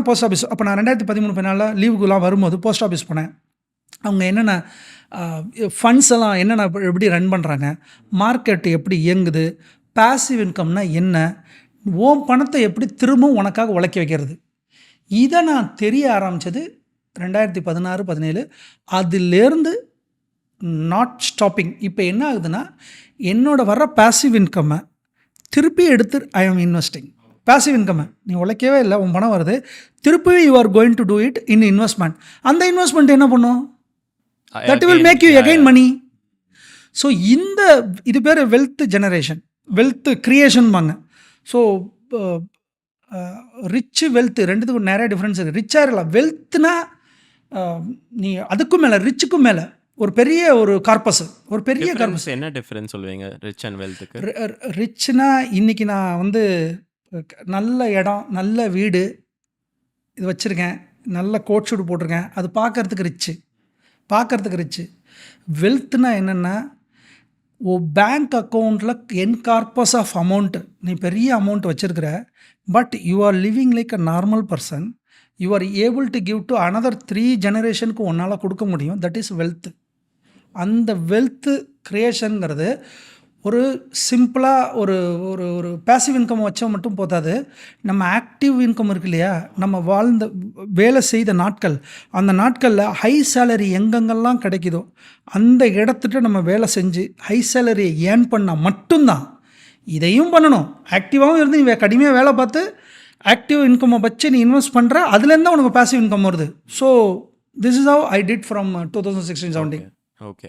Post office அப்போ நான் 2013 லீவுக்குலாம் வரும்போது போஸ்ட் ஆஃபீஸ் போனேன். அவங்க என்னென்ன ஃபண்ட்ஸ் எல்லாம் என்னென்ன எப்படி ரன் பண்ணுறாங்க, மார்க்கெட் எப்படி இயங்குது, பாசிவ் இன்கம்னா என்ன, ஓம் பணத்தை எப்படி திரும்பவும் உனக்காக உழைக்க வைக்கிறது, இதை நான் தெரிய ஆரம்பித்தது 2016-17. அதிலேருந்து நாட் ஸ்டாப்பிங். இப்போ என்ன ஆகுதுன்னா, என்னோட வர்ற பாசிவ் இன்கம்மை திருப்பி எடுத்து ஐ ஆம் இன்வெஸ்டிங். பாசிவ் இன்கம்மை நீ உழைக்கவே இல்லை, உன் பணம் வருது, திருப்பி you are going to do it in investment. அந்த இன்வெஸ்ட்மெண்ட் என்ன பண்ணும், that will make you again money. So இது பேர் வெல்த் ஜெனரேஷன், வெல்த் கிரியேஷன் பாங்க. ஸோ ரிச் வெல்த் ரெண்டுத்துக்கும் நிறைய டிஃப்ரென்ஸ் இருக்குது. ரிச்சாக இருக்கலாம், வெல்த்னா நீ அதுக்கும் மேலே, ரிச்சுக்கும் மேலே ஒரு பெரிய ஒரு கார்பஸ், ஒரு பெரிய கார்பஸ். என்ன டிஃபரன்ஸ் சொல்லுவீங்க ரிச் அண்ட் வெல்த்துக்கு? ரிச்னா இன்னைக்கு நான் வந்து நல்ல இடம், நல்ல வீடு இது வச்சுருக்கேன், நல்ல கோட் ஷூட் போட்டிருக்கேன், அது பார்க்கறதுக்கு ரிச்சு. வெல்த்னா என்னென்னா, பேங்க் அக்கௌண்ட்டில் என் கார்பஸ் ஆஃப் அமௌண்ட், நீ பெரிய அமௌண்ட் வச்சுருக்கிற, but you are living like a normal person, you are able to give to another 3 ஜெனரேஷனுக்கு உன்னால் கொடுக்க முடியும். That is wealth. அந்த வெல்த்து க்ரியேஷனுங்கிறது ஒரு சிம்பிளாக ஒரு ஒரு ஒரு பேசிவ் இன்கம் வச்சா மட்டும் போதாது. நம்ம ஆக்டிவ் இன்கம் இருக்கு இல்லையா, நம்ம வாழ்ந்த வேலை செய்த நாட்கள், அந்த நாட்களில் ஹை சேலரி எங்கெங்கெல்லாம் கிடைக்குதோ அந்த இடத்துட்டு நம்ம வேலை செஞ்சு ஹை சேலரியை ஏர்ன் பண்ணால் மட்டும்தான். இதையும் பண்ணணும், ஆக்டிவாகவும் இருந்து நீ கடுமையாக வேலை பார்த்து ஆக்டிவ் இன்கம்மை வச்சு நீ இன்வெஸ்ட் பண்ணுற, அதுலேருந்து உனக்கு பாசிவ் இன்கம் வருது. So this is how I did from 2016-17. Okay.